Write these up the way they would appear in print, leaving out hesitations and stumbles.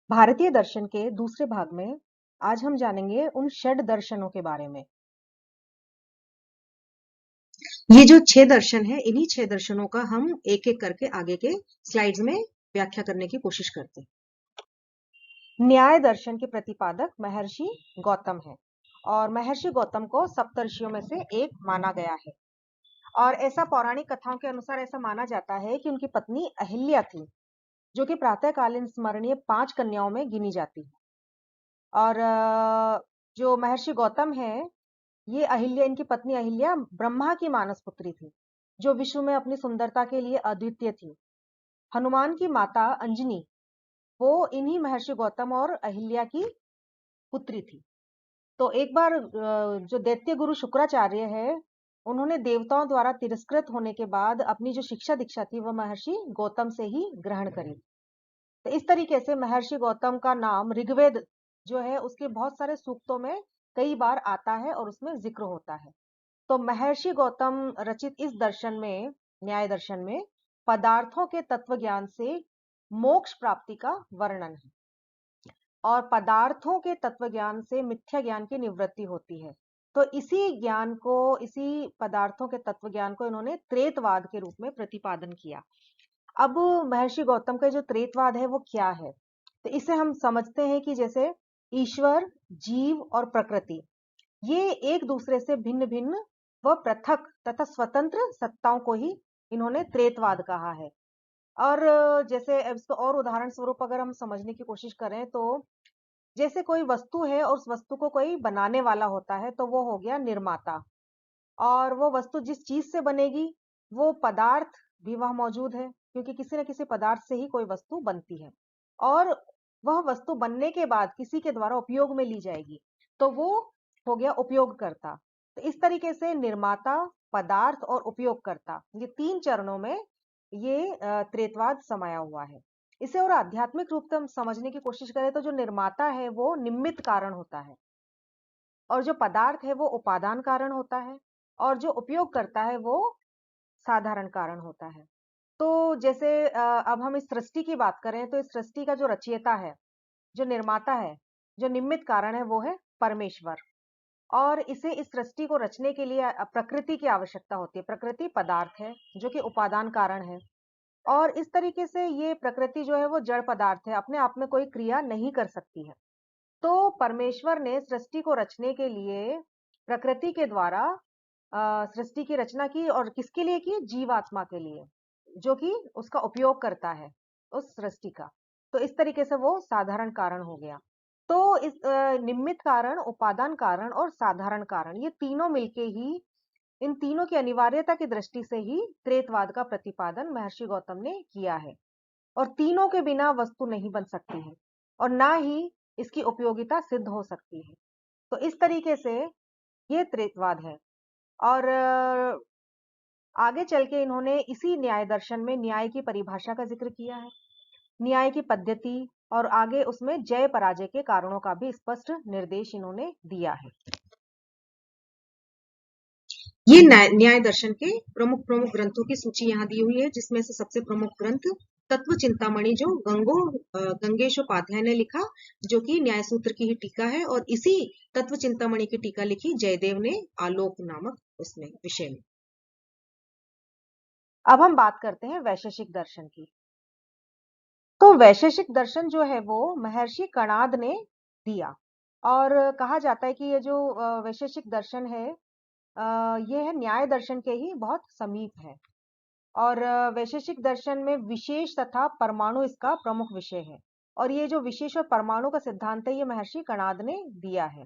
भारतीय दर्शन के दूसरे भाग में आज हम जानेंगे उन षड दर्शनों के बारे में। ये जो 6 दर्शन है, इन्हीं 6 दर्शनों का हम एक-एक करके आगे के स्लाइड्स में व्याख्या करने की कोशिश करते हैं। न्याय दर्शन के प्रतिपादक महर्षि गौतम है और महर्षि गौतम को सप्तर्षियों में से एक माना गया है। और ऐसा पौराणिक कथाओं के अनुसार ऐसा माना जाता है कि उनकी पत्नी अहिल्या थी, जो कि प्रातःकालीन स्मरणीय 5 कन्याओं में गिनी जाती है। और जो महर्षि गौतम है, ये अहिल्या, इनकी पत्नी अहिल्या ब्रह्मा की मानस पुत्री थी, जो विश्व में अपनी सुंदरता के लिए अद्वितीय थी। हनुमान की माता अंजनी, वो इन्हीं महर्षि गौतम और अहिल्या की पुत्री थी। तो एक बार जो दैत्य गुरु शुक्राचार्य है, उन्होंने देवताओं द्वारा तिरस्कृत होने के बाद अपनी जो शिक्षा दीक्षा थी, वह महर्षि गौतम से ही ग्रहण करी। तो इस तरीके से महर्षि गौतम का नाम ऋग्वेद जो है, उसके बहुत सारे सूक्तों में कई बार आता है और उसमें जिक्र होता है। तो महर्षि गौतम रचित इस दर्शन में, न्याय दर्शन में, पदार्थों के तत्व ज्ञान से मोक्ष प्राप्ति का वर्णन है और पदार्थों के तत्व ज्ञान से मिथ्या ज्ञान की निवृत्ति होती है। तो इसी ज्ञान को, इसी पदार्थों के तत्व ज्ञान को इन्होंने त्रेतवाद के रूप में प्रतिपादन किया। अब महर्षि गौतम का जो त्रेतवाद है वो क्या है, तो इसे हम समझते हैं कि जैसे ईश्वर, जीव और प्रकृति, ये एक दूसरे से भिन्न भिन्न व पृथक तथा स्वतंत्र सत्ताओं को ही इन्होंने त्रेतवाद कहा है। और जैसे इसको और उदाहरण स्वरूप अगर हम समझने की कोशिश करें, तो जैसे कोई वस्तु है और उस वस्तु को कोई बनाने वाला होता है, तो वो हो गया निर्माता। और वो वस्तु जिस चीज से बनेगी, वो पदार्थ भी वहां मौजूद है, क्योंकि किसी न किसी पदार्थ से ही कोई वस्तु बनती है। और वह वस्तु बनने के बाद किसी के द्वारा उपयोग में ली जाएगी, तो वो हो गया उपयोगकर्ता। तो इस तरीके से निर्माता, पदार्थ और उपयोगकर्ता, ये 3 चरणों में ये त्रेतवाद समाया हुआ है। इसे और आध्यात्मिक रूप से हम समझने की कोशिश करें, तो जो निर्माता है वो निमित्त कारण होता है और जो पदार्थ है वो उपादान कारण होता है और जो उपयोग करता है वो साधारण कारण होता है। तो जैसे अब हम इस सृष्टि की बात करें, तो इस सृष्टि का जो रचयिता है, जो निर्माता है, जो निमित्त कारण है, वो है परमेश्वर। और इसे, इस सृष्टि को रचने के लिए प्रकृति की आवश्यकता होती है। प्रकृति पदार्थ है जो कि उपादान कारण है और इस तरीके से ये प्रकृति जो है वो जड़ पदार्थ है, अपने आप में कोई क्रिया नहीं कर सकती है। तो परमेश्वर ने सृष्टि को रचने के लिए प्रकृति के द्वारा सृष्टि की रचना की, और किसके लिए की? जीवात्मा के लिए, जो कि उसका उपयोग करता है उस सृष्टि का। तो इस तरीके से वो साधारण कारण हो गया। तो इस निमित्त कारण, उपादान कारण और साधारण कारण, ये तीनों मिलके ही, इन तीनों की अनिवार्यता की दृष्टि से ही त्रेतवाद का प्रतिपादन महर्षि गौतम ने किया है। और तीनों के बिना वस्तु नहीं बन सकती है और ना ही इसकी उपयोगिता सिद्ध हो सकती है। तो इस तरीके से ये त्रेतवाद है। और आगे चल के इन्होंने इसी न्याय दर्शन में न्याय की परिभाषा का जिक्र किया है, न्याय की पद्धति, और आगे उसमें जय पराजय के कारणों का भी स्पष्ट निर्देश इन्होंने दिया है। ये न्याय दर्शन के प्रमुख प्रमुख ग्रंथों की सूची यहाँ दी हुई है, जिसमें से सबसे प्रमुख ग्रंथ तत्व चिंतामणि, जो गंगेशोपाध्याय ने लिखा, जो कि न्याय सूत्र की ही टीका है, और इसी तत्व चिंतामणि की टीका लिखी जयदेव ने आलोक नामक उसमें विषय में। अब हम बात करते हैं वैशेषिक दर्शन की। तो वैशेषिक दर्शन जो है वो महर्षि कणाद ने दिया, और कहा जाता है कि ये जो वैशेषिक दर्शन है, ये है न्याय दर्शन के ही बहुत समीप है। और वैशेषिक दर्शन में विशेष तथा परमाणु इसका प्रमुख विषय है, और ये जो विशेष और परमाणु का सिद्धांत है, ये महर्षि कणाद ने दिया है।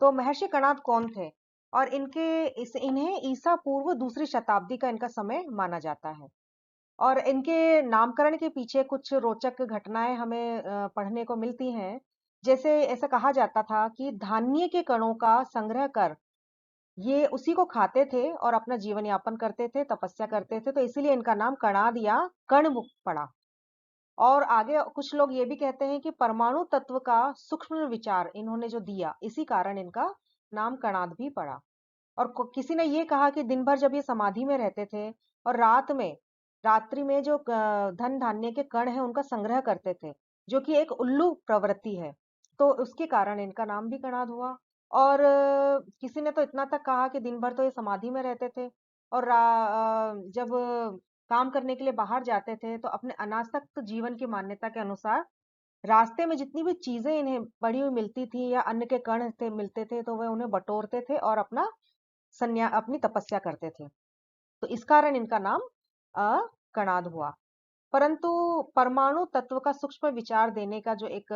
तो महर्षि कणाद कौन थे? और इन्हें ईसा पूर्व दूसरी शताब्दी का इनका समय माना जाता है। और इनके नामकरण के पीछे कुछ रोचक घटनाएं हमें पढ़ने को मिलती हैं। जैसे ऐसा कहा जाता था कि धान्य के कणों का संग्रह कर ये उसी को खाते थे और अपना जीवन यापन करते थे, तपस्या करते थे, तो इसीलिए इनका नाम कणाद या कण पड़ा। और आगे कुछ लोग ये भी कहते हैं कि परमाणु तत्व का सूक्ष्म विचार इन्होंने जो दिया, इसी कारण इनका नाम कणाद भी पड़ा। और किसी ने ये कहा कि दिन भर जब ये समाधि में रहते थे और रात्रि में जो धन धान्य के कण है उनका संग्रह करते थे, जो कि एक उल्लू प्रवृत्ति है, तो उसके कारण इनका नाम भी कणाद हुआ। और किसी ने तो इतना तक कहा कि दिन भर तो ये समाधि में रहते थे और जब काम करने के लिए बाहर जाते थे तो अपने अनासक्त जीवन की मान्यता के अनुसार रास्ते में जितनी भी चीजें इन्हें पड़ी हुई मिलती थी या अन्न के कण थे मिलते थे तो वह उन्हें बटोरते थे और अपनी तपस्या करते थे। तो इस कारण इनका नाम कणाद हुआ। परंतु परमाणु तत्व का सूक्ष्म विचार देने का जो एक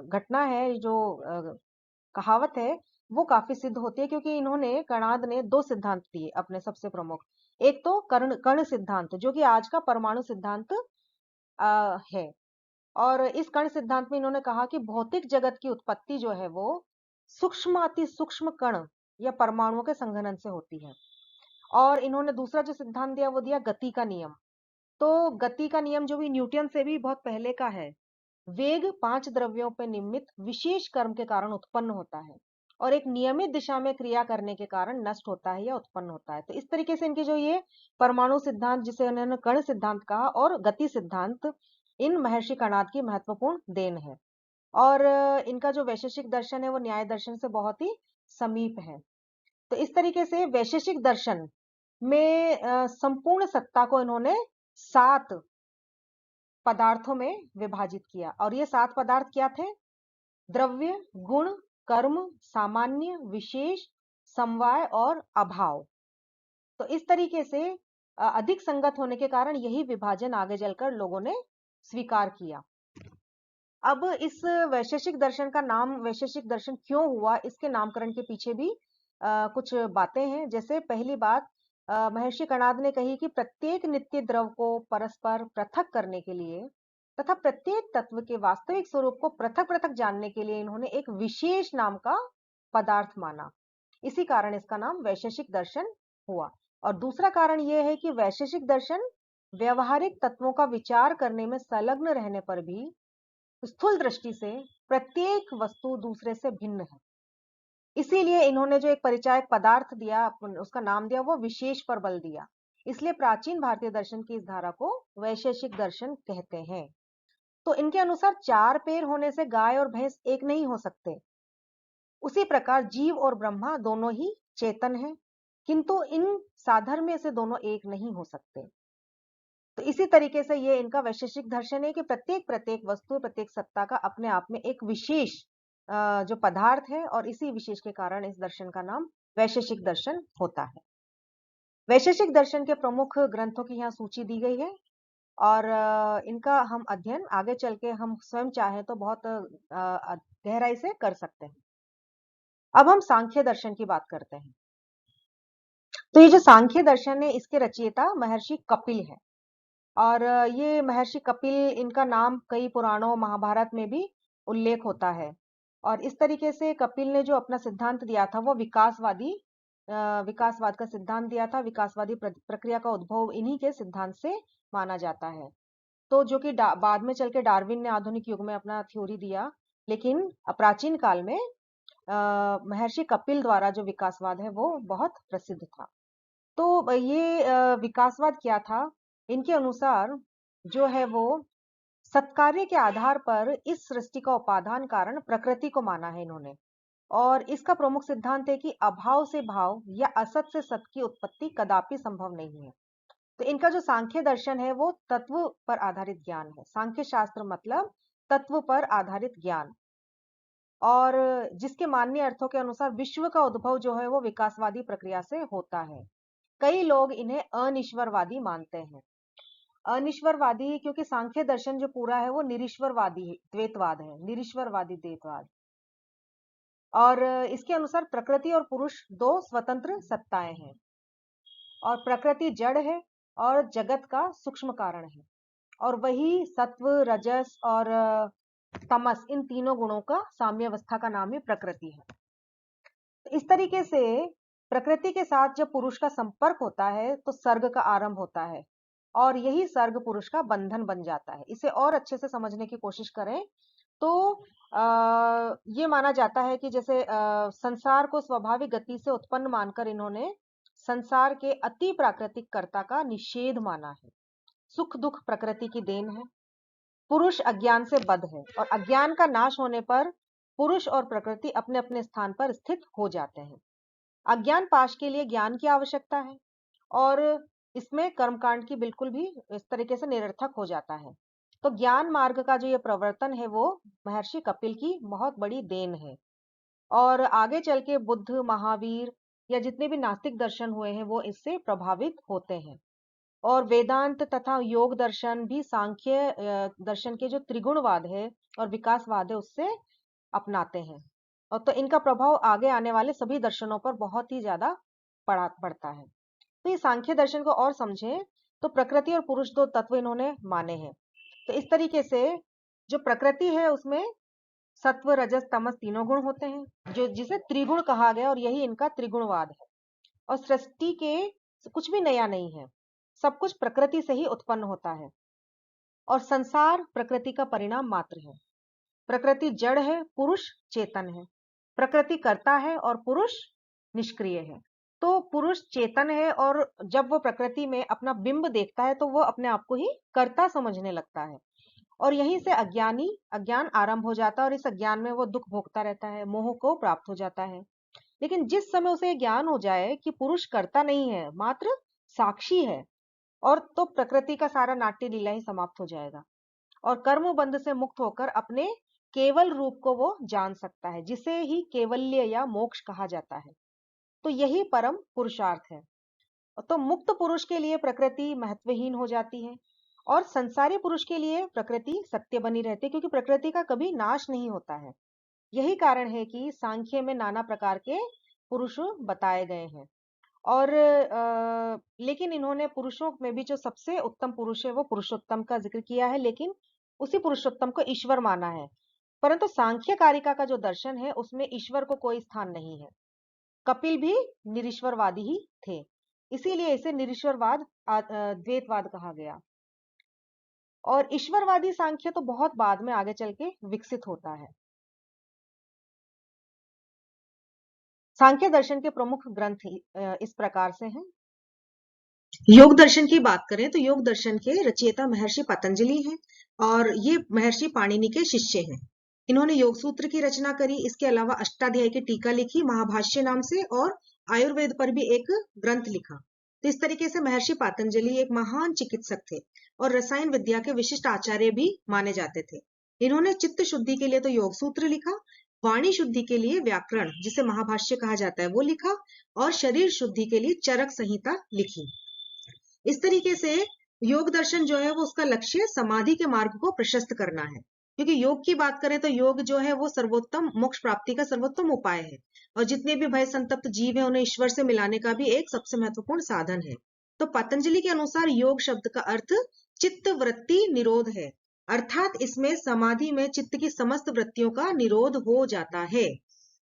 घटना है, जो कहावत है, वो काफी सिद्ध होती है, क्योंकि इन्होंने कणाद ने दो सिद्धांत दिए अपने सबसे प्रमुख। एक तो कर्ण कण सिद्धांत, जो कि आज का परमाणु सिद्धांत है। और इस कण सिद्धांत में इन्होंने कहा कि भौतिक जगत की उत्पत्ति जो है वो सूक्ष्म अति सूक्ष्म कण या परमाणुओं के संघनन से होती है। और इन्होंने दूसरा जो सिद्धांत दिया वो दिया गति का नियम। तो गति का नियम जो भी न्यूटन से भी बहुत पहले का है। वेग 5 द्रव्यों पर निमित्त विशेष कर्म के कारण उत्पन्न होता है और एक नियमित दिशा में क्रिया करने के कारण नष्ट होता है या उत्पन्न होता है। तो इस तरीके से इनके जो ये परमाणु सिद्धांत, जिसे उन्होंने कण सिद्धांत कहा, और गति सिद्धांत, इन महर्षि कणाद की महत्वपूर्ण देन है। और इनका जो वैशेषिक दर्शन है वो न्याय दर्शन से बहुत ही समीप है। तो इस तरीके से वैशेषिक दर्शन में संपूर्ण सत्ता को इन्होंने 7 पदार्थों में विभाजित किया। और ये 7 पदार्थ क्या थे? द्रव्य, गुण, कर्म, सामान्य, विशेष, समवाय और अभाव। तो इस तरीके से अधिक संगत होने के कारण यही विभाजन आगे चलकर लोगों ने स्वीकार किया। अब इस वैशेषिक दर्शन का नाम वैशेषिक दर्शन क्यों हुआ, इसके नामकरण के पीछे भी कुछ बातें हैं। जैसे पहली बात, महर्षि कणाद ने कही कि प्रत्येक नित्य द्रव को परस्पर पृथक करने के लिए तथा प्रत्येक तत्व के वास्तविक स्वरूप को पृथक पृथक जानने के लिए इन्होंने एक विशेष नाम का पदार्थ माना। इसी कारण इसका नाम वैशेषिक दर्शन हुआ। और दूसरा कारण यह है कि वैशेषिक दर्शन व्यवहारिक तत्वों का विचार करने में संलग्न रहने पर भी स्थूल दृष्टि से प्रत्येक वस्तु दूसरे से भिन्न है। इसीलिए इन्होंने जो एक परिचायक पदार्थ दिया, उसका नाम दिया, वो विशेष पर बल दिया। इसलिए प्राचीन भारतीय दर्शन की इस धारा को वैशेषिक दर्शन कहते हैं। तो इनके अनुसार 4 पैर होने से गाय और भैंस एक नहीं हो सकते। उसी प्रकार जीव और ब्रह्मा दोनों ही चेतन हैं, किंतु इन साधर्म्य से दोनों एक नहीं हो सकते। तो इसी तरीके से ये इनका वैशेषिक दर्शन है कि प्रत्येक प्रत्येक वस्तु, प्रत्येक सत्ता का अपने आप में एक विशेष जो पदार्थ है, और इसी विशेष के कारण इस दर्शन का नाम वैशेषिक दर्शन होता है। वैशेषिक दर्शन के प्रमुख ग्रंथों की यहाँ सूची दी गई है और इनका हम अध्ययन आगे चल के हम स्वयं चाहे तो बहुत गहराई से कर सकते हैं। अब हम सांख्य दर्शन की बात करते हैं। तो ये जो सांख्य दर्शन है, इसके रचयिता महर्षि कपिल है। और ये महर्षि कपिल, इनका नाम कई पुराणों महाभारत में भी उल्लेख होता है। और इस तरीके से कपिल ने जो अपना सिद्धांत दिया था वो विकासवाद का सिद्धांत दिया था। विकासवादी प्रक्रिया का उद्भव इन्हीं के सिद्धांत से माना जाता है। तो जो कि बाद में चल के डार्विन ने आधुनिक युग में अपना थ्योरी दिया, लेकिन प्राचीन काल में महर्षि कपिल द्वारा जो विकासवाद है वो बहुत प्रसिद्ध था। तो ये विकासवाद क्या था? इनके अनुसार जो है वो सत्कार्य के आधार पर इस सृष्टि का उपादान कारण प्रकृति को माना है इन्होंने। और इसका प्रमुख सिद्धांत है कि अभाव से भाव या असत से सत की उत्पत्ति कदापि संभव नहीं है। तो इनका जो सांख्य दर्शन है वो तत्व पर आधारित ज्ञान है। सांख्य शास्त्र मतलब तत्व पर आधारित ज्ञान, और जिसके मान्य अर्थों के अनुसार विश्व का उद्भव जो है वो विकासवादी प्रक्रिया से होता है। कई लोग इन्हें अनिश्वरवादी मानते हैं। अनिश्वरवादी क्योंकि सांख्य दर्शन जो पूरा है वो निरीश्वरवादी द्वैतवाद है, निरीश्वरवादी द्वैतवाद। और इसके अनुसार प्रकृति और पुरुष दो स्वतंत्र सत्ताएं हैं, और प्रकृति जड़ है और जगत का सूक्ष्म कारण है, और वही सत्व, रजस और तमस, इन तीनों गुणों का साम्यावस्था का नाम ही प्रकृति है। इस तरीके से प्रकृति के साथ जब पुरुष का संपर्क होता है तो सर्ग का आरंभ होता है, और यही सर्ग पुरुष का बंधन बन जाता है। इसे और अच्छे से समझने की कोशिश करें तो ये माना जाता है कि जैसे संसार को स्वाभाविक गति से उत्पन्न मानकर इन्होंने संसार के अति प्राकृतिक कर्ता का निषेध माना है। सुख दुख प्रकृति की देन है, पुरुष अज्ञान से बद्ध है और अज्ञान का नाश होने पर पुरुष और प्रकृति अपने अपने स्थान पर स्थित हो जाते हैं। अज्ञान पाश के लिए ज्ञान की आवश्यकता है और इसमें कर्मकांड की बिल्कुल भी इस तरीके से निरर्थक हो जाता है। तो ज्ञान मार्ग का जो ये प्रवर्तन है वो महर्षि कपिल की बहुत बड़ी देन है और आगे चल के बुद्ध, महावीर या जितने भी नास्तिक दर्शन हुए हैं वो इससे प्रभावित होते हैं। और वेदांत तथा योग दर्शन भी सांख्य दर्शन के जो त्रिगुणवाद है और विकासवाद है उससे अपनाते हैं और तो इनका प्रभाव आगे आने वाले सभी दर्शनों पर बहुत ही ज्यादा पड़ता है। तो ये सांख्य दर्शन को और समझें तो प्रकृति और पुरुष दो तत्व इन्होंने माने हैं। तो इस तरीके से जो प्रकृति है उसमें सत्व, रजस, तमस तीनों गुण होते हैं जो जिसे त्रिगुण कहा गया और यही इनका त्रिगुणवाद है। और सृष्टि के कुछ भी नया नहीं है, सब कुछ प्रकृति से ही उत्पन्न होता है और संसार प्रकृति का परिणाम मात्र है। प्रकृति जड़ है, पुरुष चेतन है। प्रकृति कर्ता है और पुरुष निष्क्रिय है। तो पुरुष चेतन है और जब वो प्रकृति में अपना बिंब देखता है तो वो अपने आप को ही कर्ता समझने लगता है और यहीं से अज्ञान आरंभ हो जाता है और इस अज्ञान में वो दुख भोगता रहता है, मोह को प्राप्त हो जाता है। लेकिन जिस समय उसे ज्ञान हो जाए कि पुरुष कर्ता नहीं है, मात्र साक्षी है, और तो प्रकृति का सारा नाट्य लीला ही समाप्त हो जाएगा और कर्म बंध से मुक्त होकर अपने केवल रूप को वो जान सकता है, जिसे ही केवल्य या मोक्ष कहा जाता है। तो यही परम पुरुषार्थ है। तो मुक्त पुरुष के लिए प्रकृति महत्वहीन हो जाती है और संसारी पुरुष के लिए प्रकृति सत्य बनी रहती है, क्योंकि प्रकृति का कभी नाश नहीं होता है। यही कारण है कि सांख्य में नाना प्रकार के पुरुष बताए गए हैं और लेकिन इन्होंने पुरुषों में भी जो सबसे उत्तम पुरुष है वो पुरुषोत्तम का जिक्र किया है, लेकिन उसी पुरुषोत्तम को ईश्वर माना है। परंतु सांख्य कारिका का जो दर्शन है उसमें ईश्वर को कोई स्थान नहीं है। कपिल भी निरीश्वरवादी ही थे, इसीलिए इसे निरीश्वरवाद द्वैतवाद कहा गया। और ईश्वरवादी सांख्य तो बहुत बाद में आगे चल के विकसित होता है। सांख्य दर्शन के प्रमुख ग्रंथ इस प्रकार से हैं। योग दर्शन की बात करें तो योग दर्शन के रचयिता महर्षि पतंजलि हैं और ये महर्षि पाणिनि के शिष्य हैं। इन्होंने योग सूत्र की रचना करी, इसके अलावा अष्टाध्यायी की टीका लिखी महाभाष्य नाम से और आयुर्वेद पर भी एक ग्रंथ लिखा। तो इस तरीके से महर्षि पतंजलि एक महान चिकित्सक थे और रसायन विद्या के विशिष्ट आचार्य भी माने जाते थे। इन्होंने चित्त शुद्धि के लिए तो योग सूत्र लिखा, वाणी शुद्धि के लिए व्याकरण जिसे महाभाष्य कहा जाता है वो लिखा और शरीर शुद्धि के लिए चरक संहिता लिखी। इस तरीके से योग दर्शन जो है वो उसका लक्ष्य समाधि के मार्ग को प्रशस्त करना है, क्योंकि योग की बात करें तो योग जो है वो सर्वोत्तम मोक्ष प्राप्ति का सर्वोत्तम उपाय है और जितने भी भय संतप्त जीव है उन्हें ईश्वर से मिलाने का भी एक सबसे महत्वपूर्ण साधन है। तो पतंजलि के अनुसार योग शब्द का अर्थ चित्त वृत्ति निरोध है, अर्थात इसमें समाधि में चित्त की समस्त वृत्तियों का निरोध हो जाता है।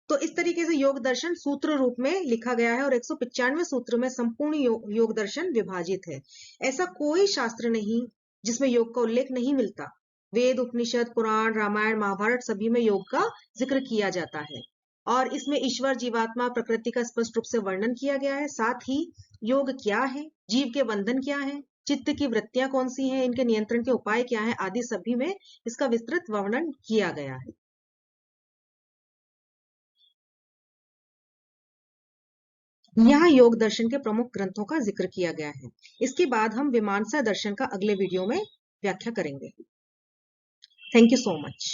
तो इस तरीके से योग दर्शन सूत्र रूप में लिखा गया है और 195 सूत्र में संपूर्ण योग दर्शन विभाजित है। ऐसा कोई शास्त्र नहीं जिसमें योग का उल्लेख नहीं मिलता। वेद, उपनिषद, पुराण, रामायण, महाभारत सभी में योग का जिक्र किया जाता है और इसमें ईश्वर, जीवात्मा, प्रकृति का स्पष्ट रूप से वर्णन किया गया है। साथ ही योग क्या है, जीव के बंधन क्या है, चित्त की वृत्तियां कौन सी हैं, इनके नियंत्रण के उपाय क्या है आदि सभी में इसका विस्तृत वर्णन किया गया है। यहाँ योग दर्शन के प्रमुख ग्रंथों का जिक्र किया गया है। इसके बाद हम मीमांसा दर्शन का अगले वीडियो में व्याख्या करेंगे। Thank you so much.